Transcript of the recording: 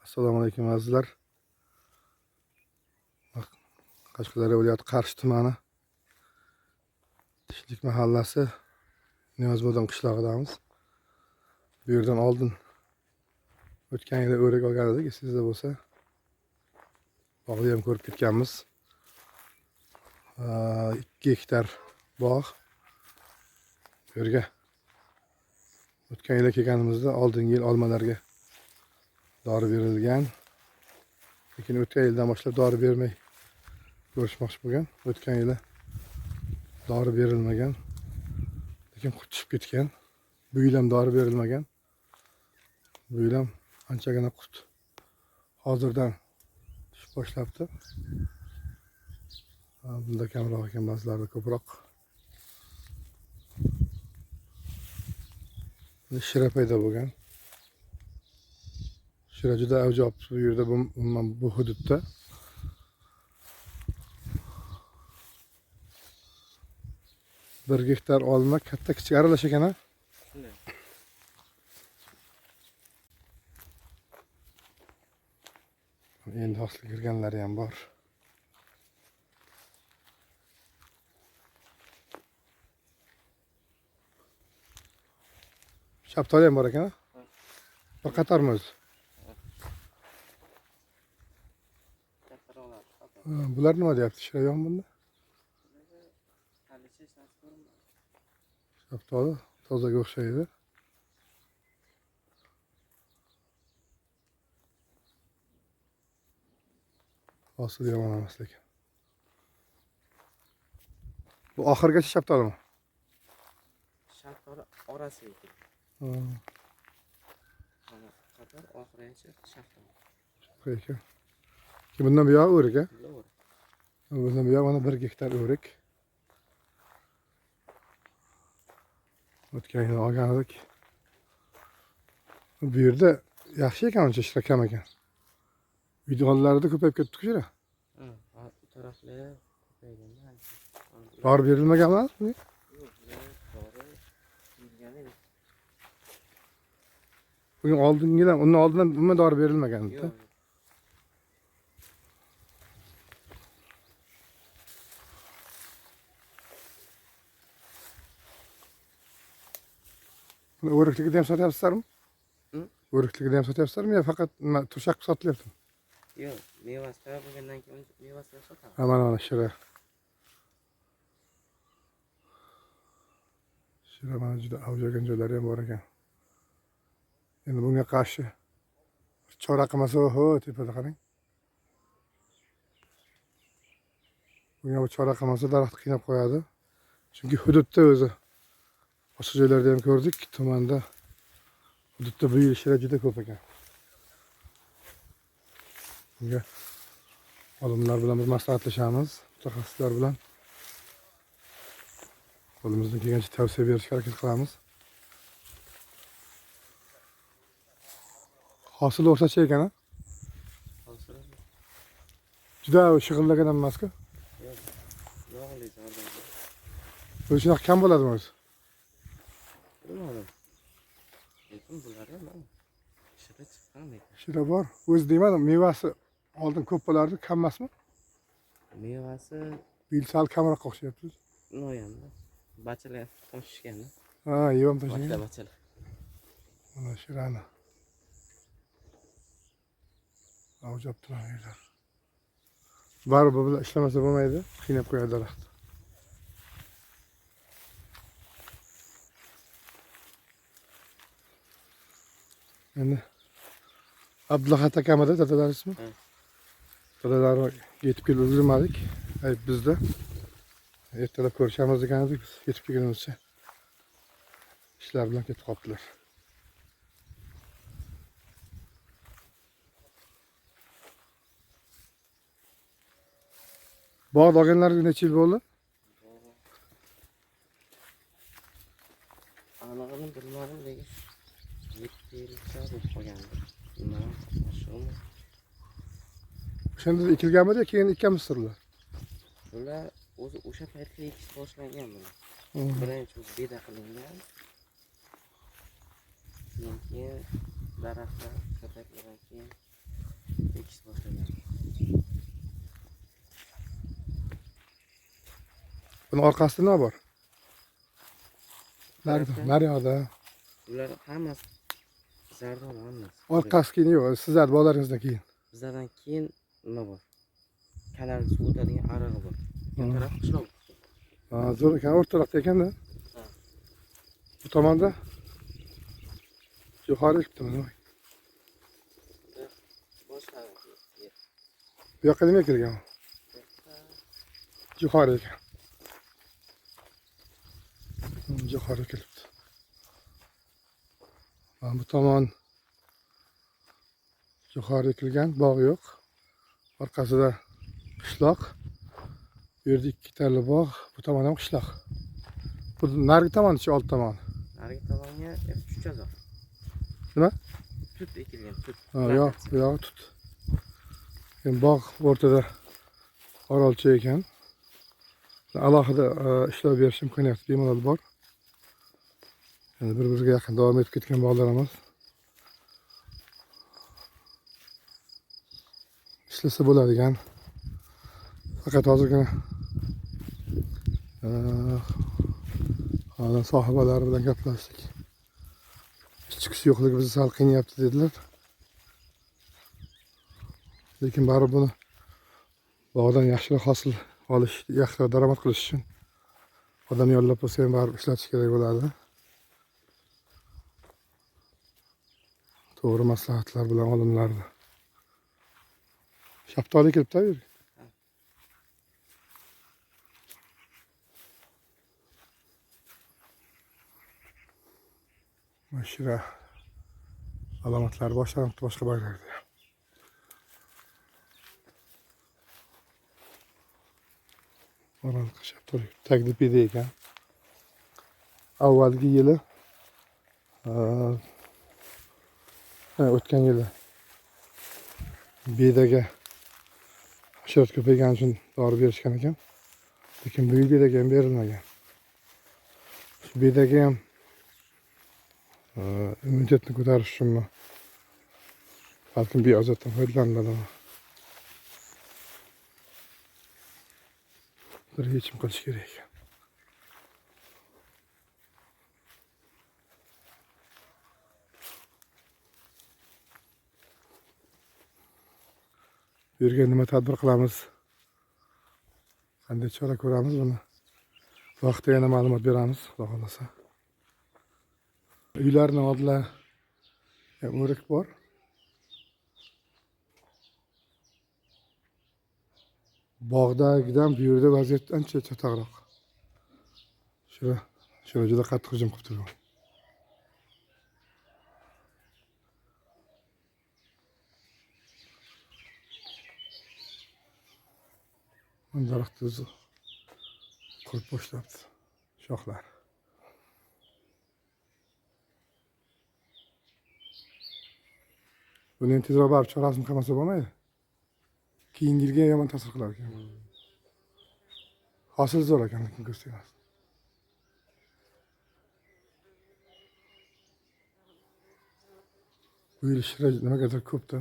Assalomu alaykum azizlar. Qashqadaryo viloyati Qarshi tumani Tishlik mahallasi Niyozbo'don qishlog'idamiz. Bu yerdan oldin o'tgan yili o'rik olgan edik, esingizda bo'lsa. Bog'ni ham ko'rib ketganmiz. 2 gektar bog'. Bu yerga o'tgan yil kelganimizda oldingi yil olmalarga dori berilgan. Lekin o'tgan yildan boshlab dori bermay ko'rishmoqchi bo'lgan. O'tgan yili dori berilmagan. Lekin qurt tushib ketgan. Bu yil ham dori berilmagan. Bu yil ham anchagina qurt hozirdan tushib boshlabdi. Bunda kamroq ekan, ba'zilarida ko'proq. Shira paydo bo'lgan. Shira juda avj olibdi bu yerda, bu hududda. Bir gektar olma katta kichik aralash ekan, ha? Endi hosil kirganlari ham bor. Shaftoli ham bor ekan, ha? Bir qatormi o'zi? Bular nima deyapti? Shira yo'qmi bunda? Shaftoli tozaga o'xshaydi. Hosil yomon emas lekin. Bu oxirgacha shaftolimi? Shaftoli orasi ekan. Mana qator oxirigacha shaftoli. Ekan. Bundan bu yoq o'rik, ha? Bundan bu yoq mana 1 gektar o'rik. O'tgan yil olgan edik. Bu yerda yaxshi ekan, uncha shira kam ekan. Videolarida ko'payib ketdi shira. Bu taraflar ko'paygan. Dori berilmaganmi? Yo'q, dori berilgan emas. Bugün oldingi yil ham, undan oldindan umuman dori berilmagan edi. Yo'q. Buni o'rikligida ham sotyapsizlarmi? O'rikligida ham sotyapsizlarmi yo faqat turshak sotilyaptimi? Yo'q, mevasi tayyor bo'lgandan keyin mevasini sotamiz. Mana shira. Shira mana juda avjagan joylari ham bor ekan. Endi bunga qarshi chora qilmasa, oho, tepada qarang. Bunga bu chora qilmasa daraxt qiynab qo'yadi. Chunki hududda o'zi boshqa joylarda ham ko'rdik, tumanda hududda bu yil shira juda ko'p ekan. Bunga olimlar bilan bir maslahatlashamiz, mutaxassislar bilan. Qo'limizdan kelgancha tavsiya berishga harakat qilamiz. Hosil o'rtacha ekan, ha? Hosil. Juda shig'illagan emas-ku? Yo'q. Yog'li zarda. Bu shunaqa kam bo'ladimi o'zi? Bilmadim. Lekin bular ham shira chiqqan ekan. Shira bor. O'zi deymadim, mevasi oldin ko'p bo'lardi, kam emasmi? Mevasi Bu yil sal kamroq o'xshayapti. noyamda. Bachalar toshishgan. Ha, yevam tashlagan. Bachalar. Mana shirani. Avjab turadilar. Baribir bilan ishlamasa bo'lmaydi, qiynab qo'yadi daraxt. Endi Abdulahat akamada dadalarismi? Dadalari yetib kelib ulgurmadik. Ayb bizda. Ertalab ko'rishamiz degan edik, biz yetib kelgunimizcha ishlar bilan ketib qolibdilar. Bog' olganlarga necha yil bo'ldi? Anig'ini bilmadim, lekin 7 yilcha bo'lib qolgandi. Bilmadim, shumi. O'shanda ekilganmidi, keyin ekkanmisizlar? Bular o'zi o'sha paytda ekish boshlangan bular. Birinchi beda qilingan. Keyin daraxtlar ko'paygandan keyin Buni orqasida nima bor? Naryoqda. Ular hammasi zardoli hammasi. Orqasi keyin yo'q. Sizlar bolalaringizdan keyin. Bizlardan keyin nima bor? Kanal suv o'tadigan arig'i bor. Bu taraf qishloq. Ha, zo'r ekan, o'rtaroqda ekanda. Ha. Bu tomonda yuqori ekibdimi? Boshlari yer. Bu yoqqa nima kirgan? Yuqori ekan. Yuqori kelibdi. Mana bu tomon yuqori ekilgan, bog' yo'q. Orqasida qishloq. Bu yerda ikki tala bog', bu tomon ham qishloq. Bu narigi tomon-chi, old tomon. Narigi tomonga chuchazor. Nima? Tut ekilgan, tut. Ha, yo'q, bu yog'i tut. Endi bog' o'rtada orolcha ekan. Alohida ishlov berish imkoniyati bemalol bor. Endi bir-biriga yaqin davom etib ketgan bog'lar emas. Ishlasa bo'ladigan. Faqat hozirgina hozir sohibalari bilan gaplashdik. Ish chiqish yo'qligi bizni sal qiynayapti dedilar. Lekin baribir buni bog'dan yaxshiroq hosil olish, yaxshiroq daromad qilish uchun odam yollab bo'lsa ham baribir ishlatish kerak bo'ladi. To'g'ri maslahatlar bilan olinardi. Shaftoli kelibdi bu yerga. Mashira alomatlari boshlanibdi boshqa bog'larda. Orol shaftoli tagida beda ekan. Avvalgi yili o'tgan yili bedaga hasharot ko'paygani uchun dori berishgan ekan. Lekin bu yil bedaga ham berilmagan. Shu bedaga ham immunitetni ko'tarish uchunmi? Balkim bioazotdan foydalaniladi. Bir yechim qilish kerak ekan. Bu yerga nima tadbir qilamiz? Qanday chora ko'ramiz buni? Vaqtda yana ma'lumot beramiz, xudo xolasa. Uylarning oldida o'rik bor. Bog'dagidan bu yerda vaziyat ancha chatoqroq. Shura juda qattiq hujum qilib turgan. Daraxt o'zi qurib boshlabdi shoxlar. Buni endi tezroq barib chorasini qilmasa bo'lmaydi. Keyingi yilga yomon ta'sir qilar ekan. Hosil zo'r ekan, lekin ko'rsatmas. Bu yil shira nimagadir ko'pda.